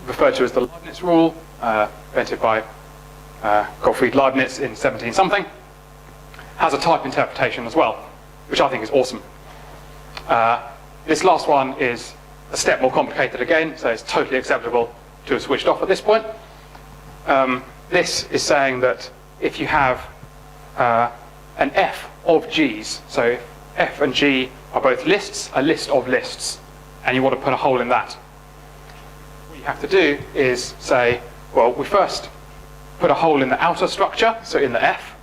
referred to as the Leibniz rule, invented by Gottfried Leibniz in 17-something, has a type interpretation as well, which I think is awesome. This last one is a step more complicated again, so it's totally acceptable to have switched off at this point. This is saying that if you have an F of G's, so if F and G are both lists, a list of lists, and you want to put a hole in that, what you have to do is say, well, we first put a hole in the outer structure, so in the F,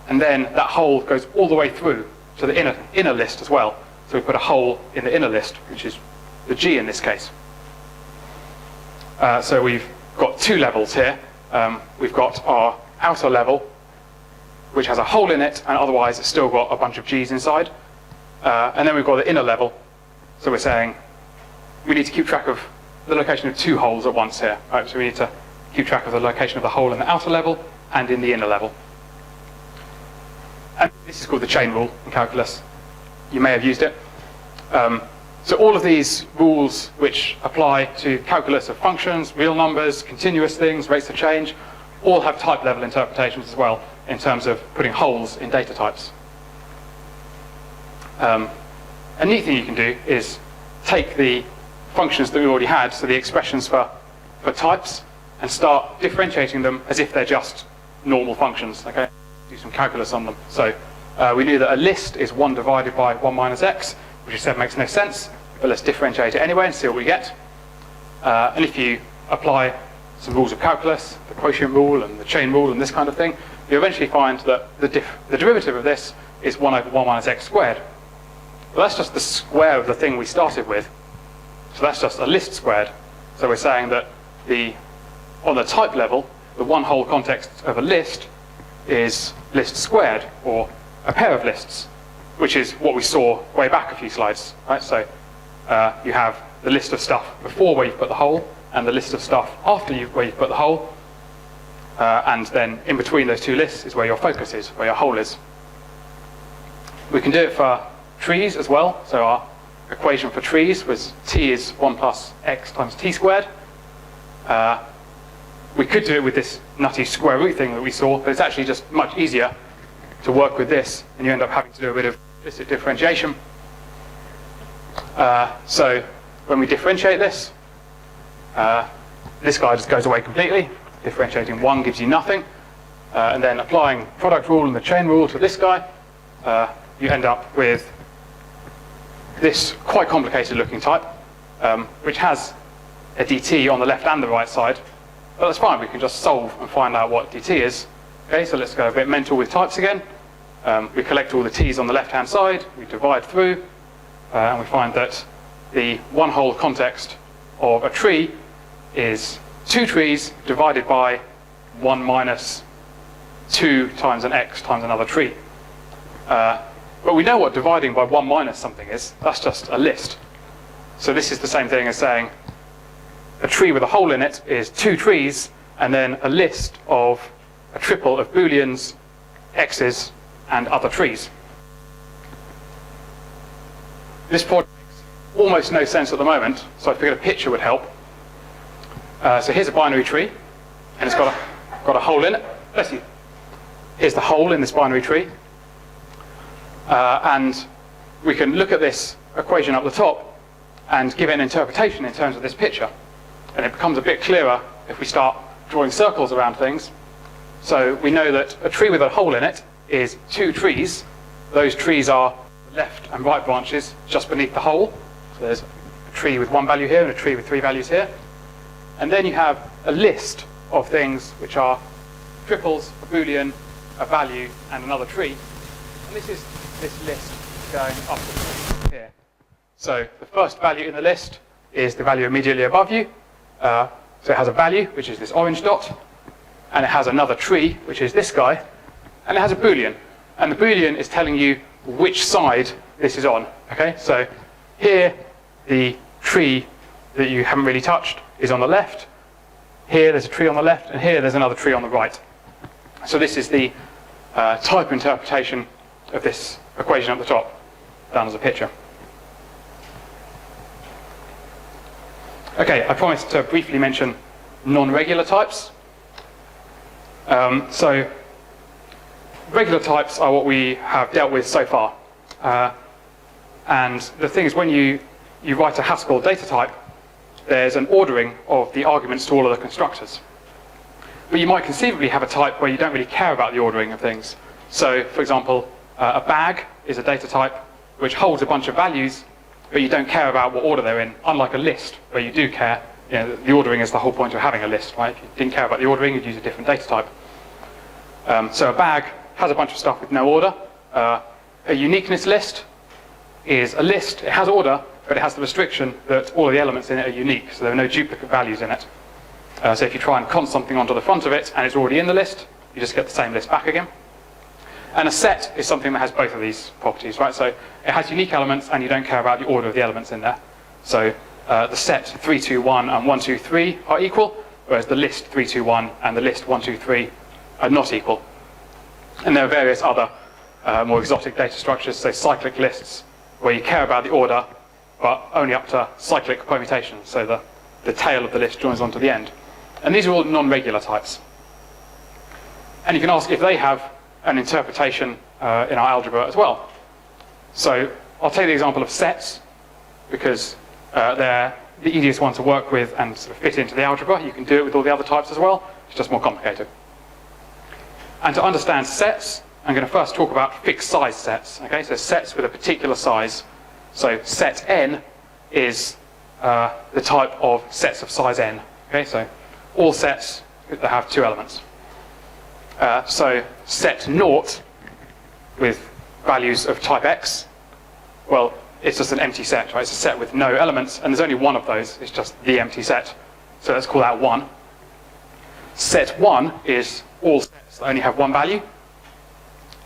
and then that hole goes all the way through to the inner list as well. So we put a hole in the inner list, which is the G in this case. So we've got two levels here. We've got our outer level, which has a hole in it, and otherwise it's still got a bunch of G's inside. And then we've got the inner level. So we're saying we need to keep track of the location of two holes at once here. Right? So we need to keep track of the location of the hole in the outer level and in the inner level. And this is called the chain rule in calculus. You may have used it. So all of these rules which apply to calculus of functions, real numbers, continuous things, rates of change, all have type level interpretations as well in terms of putting holes in data types. A neat thing you can do is take the functions that we already had, so the expressions for types, and start differentiating them as if they're just normal functions. Okay? Do some calculus on them. So we knew that a list is 1 divided by 1 minus x, which we said makes no sense, but let's differentiate it anyway and see what we get. And if you apply some rules of calculus, the quotient rule and the chain rule and this kind of thing, you eventually find that the derivative of this is 1 over 1 minus x squared. Well, that's just the square of the thing we started with. So that's just a list squared. So we're saying that on the type level, the one whole context of a list is list squared, or a pair of lists, which is what we saw way back a few slides. Right? So you have the list of stuff before where you've put the hole, and the list of stuff after where you've put the hole, and then in between those two lists is where your focus is, where your hole is. We can do it for trees as well. So our equation for trees was t is 1 plus x times t squared. We could do it with this nutty square root thing that we saw, but it's actually just much easier to work with this, and you end up having to do a bit of implicit differentiation. So when we differentiate this, this guy just goes away completely. Differentiating 1 gives you nothing. And then applying product rule and the chain rule to this guy, you end up with this quite complicated looking type, which has a dt on the left and the right side. But that's fine, we can just solve and find out what dt is. Okay, so let's go a bit mental with types again. We collect all the t's on the left hand side, we divide through, and we find that the one whole context of a tree is 2 trees divided by 1 minus 2 times an x times another tree. But we know what dividing by 1 minus something is. That's just a list. So this is the same thing as saying a tree with a hole in it is 2 trees, and then a list of a triple of booleans, x's, and other trees. This project makes almost no sense at the moment, so I figured a picture would help. So here's a binary tree, and it's got a hole in it. Let's see. Here's the hole in this binary tree. And we can look at this equation up the top and give it an interpretation in terms of this picture. And it becomes a bit clearer if we start drawing circles around things. So we know that a tree with a hole in it is 2 trees. Those trees are the left and right branches just beneath the hole. So there's a tree with 1 value here and a tree with 3 values here. And then you have a list of things which are triples, a boolean, a value, and another tree. And this is this list going up to here. So the first value in the list is the value immediately above you. So it has a value, which is this orange dot, and it has another tree, which is this guy, and it has a boolean, And the Boolean is telling you which side this is on. Okay, so here the tree that you haven't really touched is on the left. Here there's a tree on the left, and here there's another tree on the right. So this is the type interpretation of this equation at the top, down as a picture. Okay, I promised to briefly mention non-regular types. So regular types are what we have dealt with so far. And the thing is, when you write a Haskell data type, there's an ordering of the arguments to all of the constructors. But you might conceivably have a type where you don't really care about the ordering of things. So, for example, a bag is a data type which holds a bunch of values, but you don't care about what order they're in, unlike a list, where you do care. You know, the ordering is the whole point of having a list, right? If you didn't care about the ordering, you'd use a different data type. So a bag has a bunch of stuff with no order. A uniqueness list is a list. It has order, but it has the restriction that all of the elements in it are unique, so there are no duplicate values in it. So if you try and const something onto the front of it and it's already in the list, you just get the same list back again. And a set is something that has both of these properties, right? So it has unique elements and you don't care about the order of the elements in there. So the set 3, 2, 1 and 1, 2, 3 are equal, whereas the list 3, 2, 1 and the list 1, 2, 3 are not equal. And there are various other more exotic data structures, so cyclic lists, where you care about the order, but only up to cyclic permutations, so the tail of the list joins onto the end. And these are all non-regular types. And you can ask if they have an interpretation in our algebra as well. So I'll take the example of sets, because they're the easiest one to work with and sort of fit into the algebra. You can do it with all the other types as well. It's just more complicated. And to understand sets, I'm going to first talk about fixed size sets. Okay, so sets with a particular size. So set n is the type of sets of size n. Okay, so all sets that have two elements. So set naught with values of type x, well, it's just an empty set, right? It's a set with no elements, and there's only one of those. It's just the empty set. So let's call that 1. Set 1 is all sets that only have one value.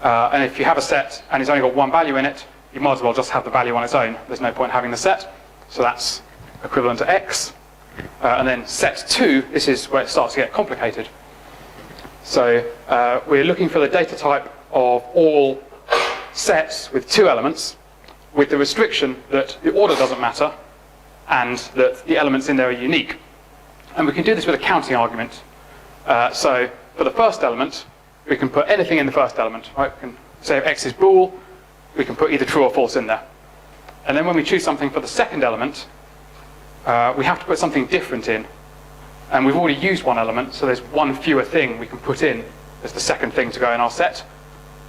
And if you have a set and it's only got one value in it, you might as well just have the value on its own. There's no point having the set. So that's equivalent to x. And then set 2, this is where it starts to get complicated. So we're looking for the data type of all sets with two elements, with the restriction that the order doesn't matter and that the elements in there are unique. And we can do this with a counting argument. So for the first element, we can put anything in the first element. Right? We can say if x is bool, we can put either true or false in there. And then when we choose something for the second element, we have to put something different in. And we've already used one element, so there's one fewer thing we can put in as the second thing to go in our set.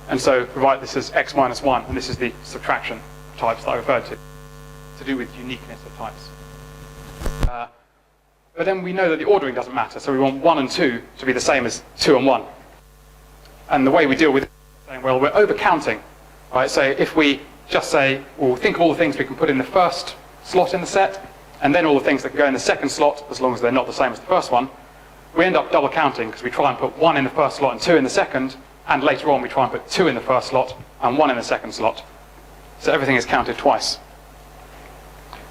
And so we write this as x minus 1, and this is the subtraction types that I referred to do with uniqueness of types. But then we know that the ordering doesn't matter, so we want 1 and 2 to be the same as 2 and 1. And the way we deal with it is saying, well, we're overcounting. Right? So if we just say, well, think of all the things we can put in the first slot in the set, and then all the things that can go in the second slot, as long as they're not the same as the first one, we end up double counting, because we try and put 1 in the first slot and 2 in the second, and later on we try and put 2 in the first slot and 1 in the second slot. So everything is counted twice.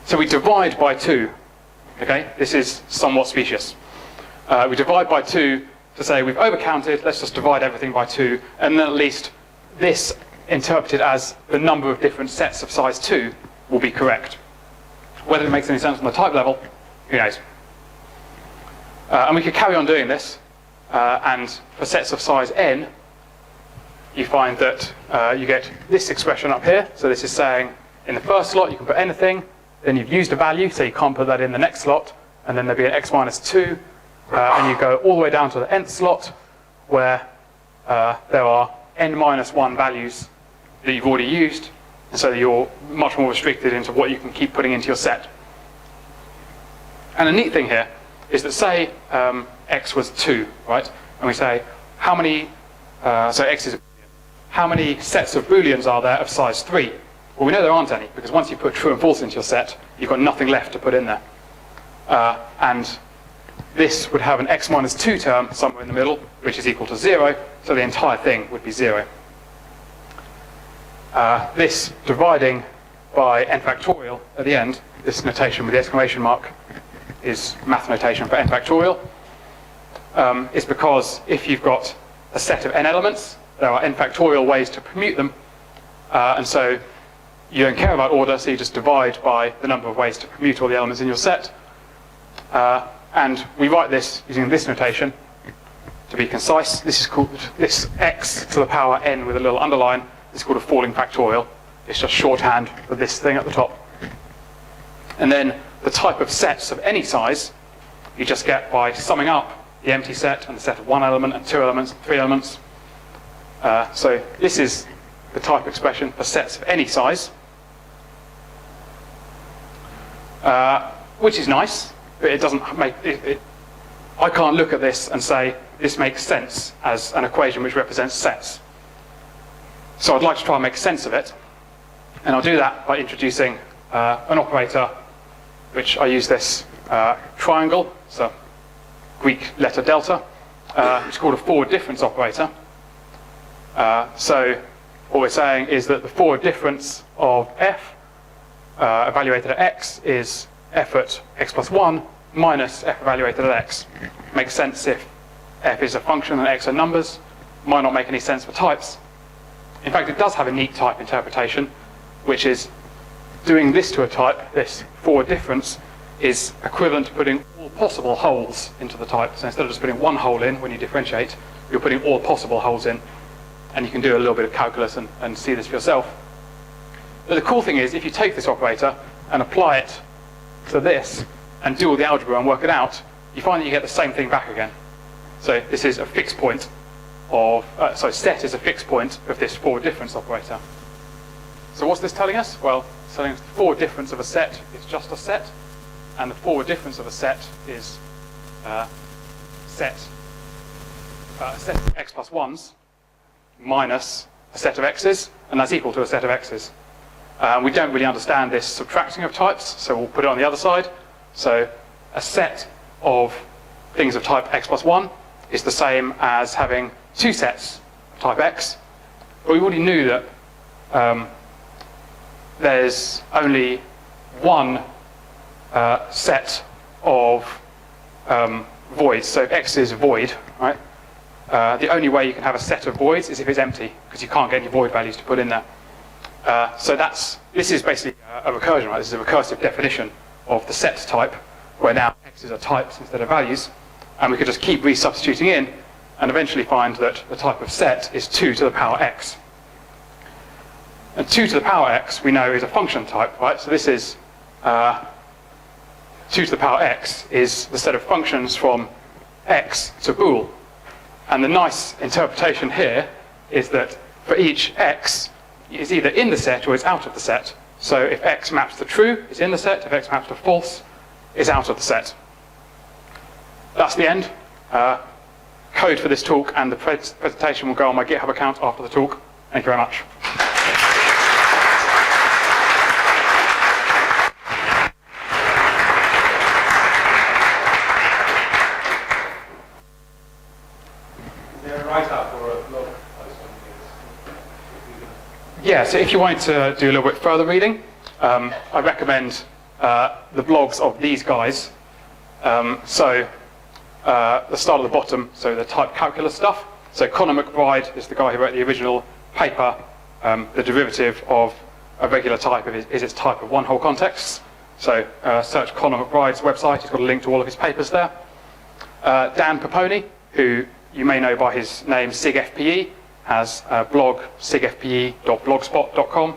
So we divide by 2. Okay, this is somewhat specious. We divide by 2 to say we've overcounted, let's just divide everything by 2, and then at least this, interpreted as the number of different sets of size 2, will be correct. Whether it makes any sense on the type level, who knows? And we could carry on doing this, and for sets of size n, you find that you get this expression up here. So this is saying in the first slot you can put anything, then you've used a value, so you can't put that in the next slot, and then there'll be an x minus 2, and you go all the way down to the nth slot, where there are n minus 1 values that you've already used, and so you're much more restricted into what you can keep putting into your set. And the neat thing here is that say x was 2, right? And we say how many, so x is a boolean. How many sets of booleans are there of size 3? Well, we know there aren't any, because once you put true and false into your set, you've got nothing left to put in there. And this would have an x minus 2 term somewhere in the middle, which is equal to 0, so the entire thing would be 0. this dividing by n factorial at the end, this notation with the exclamation mark is math notation for n factorial, is because if you've got a set of n elements, there are n factorial ways to permute them, and so you don't care about order, so you just divide by the number of ways to permute all the elements in your set. And we write this using this notation to be concise. This is called, this x to the power n with a little underline, is called a falling factorial. It's just shorthand for this thing at the top. And then the type of sets of any size you just get by summing up the empty set and the set of one element and two elements and three elements. So this is the type expression for sets of any size, which is nice, but it doesn't make it. I can't look at this and say this makes sense as an equation which represents sets. So I'd like to try and make sense of it, and I'll do that by introducing an operator, which I use this triangle, so Greek letter delta, which is called a forward difference operator. So what we're saying is that the forward difference of f evaluated at x is f at x plus 1 minus f evaluated at x. Makes sense if f is a function and x are numbers. Might not make any sense for types. In fact, it does have a neat type interpretation, which is doing this to a type, this forward difference, is equivalent to putting all possible holes into the type. So instead of just putting one hole in when you differentiate, you're putting all possible holes in. And you can do a little bit of calculus and see this for yourself. But the cool thing is, if you take this operator and apply it to this and do all the algebra and work it out, you find that you get the same thing back again. So this is a fixed point of, set is a fixed point of this forward difference operator. So what's this telling us? Well, it's telling us the forward difference of a set is just a set, and the forward difference of a set is set of x plus 1s minus a set of x's, and that's equal to a set of x's. We don't really understand this subtracting of types, so we'll put it on the other side. So a set of things of type x plus 1 is the same as having two sets of type x. But we already knew that there's only one set of voids. So if x is a void, right? The only way you can have a set of voids is if it's empty, because you can't get any void values to put in there. So this is basically a recursion, right? This is a recursive definition of the set type, where now x's are types instead of values, and we could just keep resubstituting in, and eventually find that the type of set is 2 to the power x. And 2 to the power x, we know, is a function type, right? So this is 2 to the power x is the set of functions from x to bool. And the nice interpretation here is that for each x, it's either in the set or it's out of the set. So if x maps to true, it's in the set. If x maps to false, it's out of the set. That's the end. Code for this talk and the presentation will go on my GitHub account after the talk. Thank you very much. Yeah, so if you want to do a little bit further reading, I recommend the blogs of these guys. The start at the bottom, so the type calculus stuff. So Conor McBride is the guy who wrote the original paper. The derivative of a regular type is its type of one-hole contexts. So search Conor McBride's website. He's got a link to all of his papers there. Dan Paponi, who you may know by his name SIGFPE, has a blog, sigfpe.blogspot.com.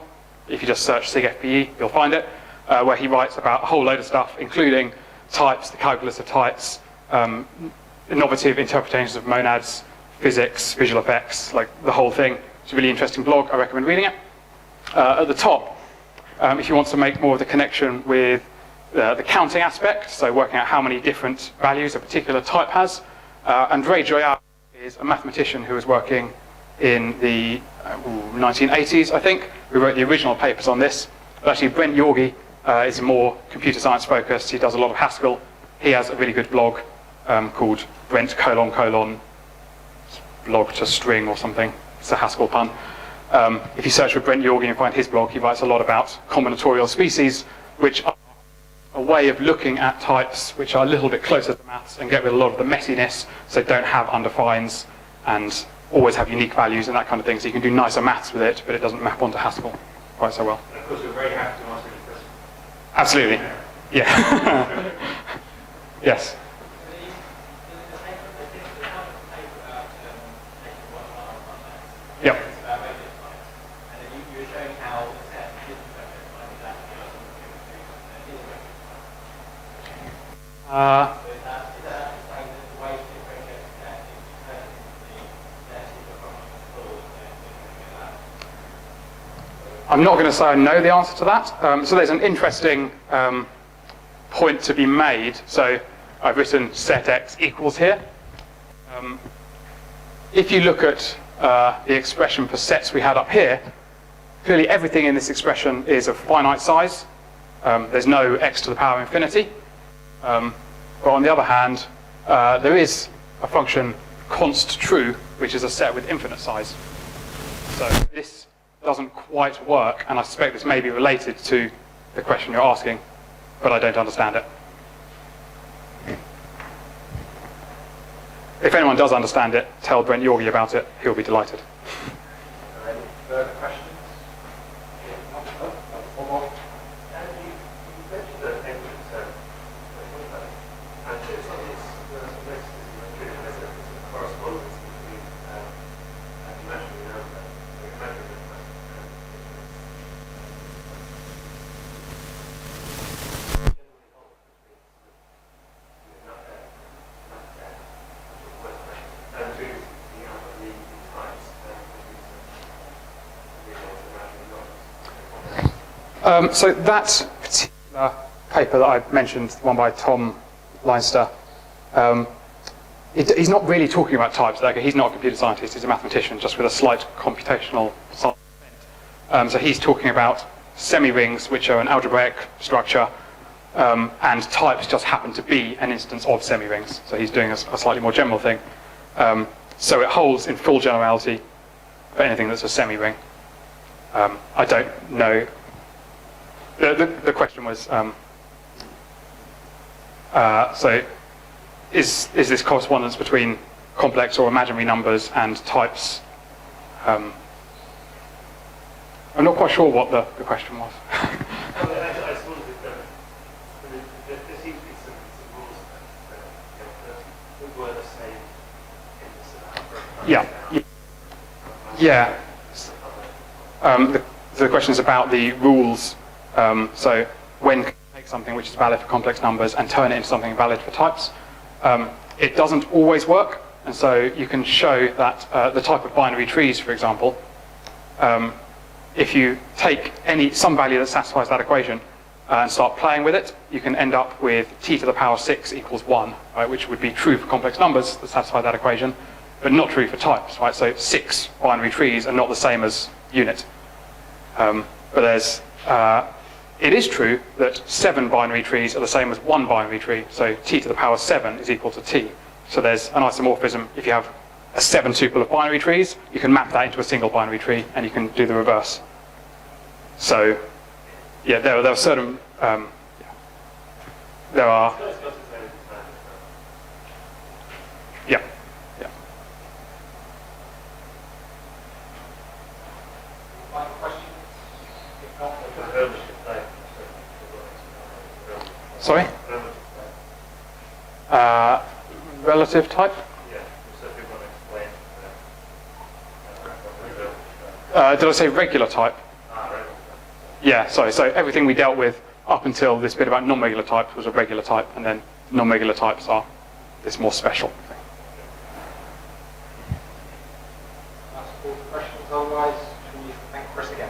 If you just search SIGFPE, you'll find it, where he writes about a whole load of stuff, including types, the calculus of types, innovative interpretations of monads, physics, visual effects, like the whole thing. It's a really interesting blog. I recommend reading it. At the top, if you want to make more of the connection with the counting aspect, so working out how many different values a particular type has, André Joyal is a mathematician who was working in the 1980s, I think, who wrote the original papers on this. But actually, Brent Yorgi is more computer science focused. He does a lot of Haskell. He has a really good blog called Brent : blog to string or something. It's a Haskell pun. If you search for Brent Yorgi and find his blog, he writes a lot about combinatorial species, which are a way of looking at types which are a little bit closer to maths and get rid of a lot of the messiness, so don't have undefines and always have unique values and that kind of thing. So you can do nicer maths with it, but it doesn't map onto Haskell quite so well. And of course, we're very happy to answer any questions. Absolutely. Yeah. Yes. Yep. I'm not going to say I know the answer to that. So there's an interesting point to be made. So I've written set x equals here. If you look at the expression for sets we had up here, clearly everything in this expression is of finite size. There's no x to the power of infinity. But on the other hand, there is a function const true, which is a set with infinite size. So this doesn't quite work, and I suspect this may be related to the question you're asking, but I don't understand it. If anyone does understand it, tell Brent Yorgi about it. He'll be delighted. Are there any further questions? One more. And you mentioned that evidence, and it's on this there's a correspondence between imaginary number and imaginary number. So that particular paper that I mentioned, the one by Tom Leinster, he's not really talking about types. Like, he's not a computer scientist, he's a mathematician, just with a slight computational side. So he's talking about semi-rings, which are an algebraic structure, and types just happen to be an instance of semi-rings. So he's doing a slightly more general thing. So it holds in full generality for anything that's a semi-ring. I don't know. The question was, so is this correspondence between complex or imaginary numbers and types? I'm not quite sure what the question was. I just wondered if there seems to be some rules that were the same in this Yeah. The question is about the rules. So when you take something which is valid for complex numbers and turn it into something valid for types, it doesn't always work. And so you can show that the type of binary trees, for example, if you take some value that satisfies that equation and start playing with it, you can end up with t to the power 6 equals 1, right, which would be true for complex numbers that satisfy that equation, but not true for types, right? So 6 binary trees are not the same as unit. But it is true that 7 binary trees are the same as 1 binary tree, so t to the power 7 is equal to t. So there's an isomorphism. If you have a 7 tuple of binary trees, you can map that into a single binary tree, and you can do the reverse. So, yeah, there are certain, there are, yeah. Sorry? Relative type? Did I say regular type? Yeah, sorry. So everything we dealt with up until this bit about non-regular types was a regular type, and then non-regular types are this more special thing. That's all the questions. Otherwise, can you thank Chris again?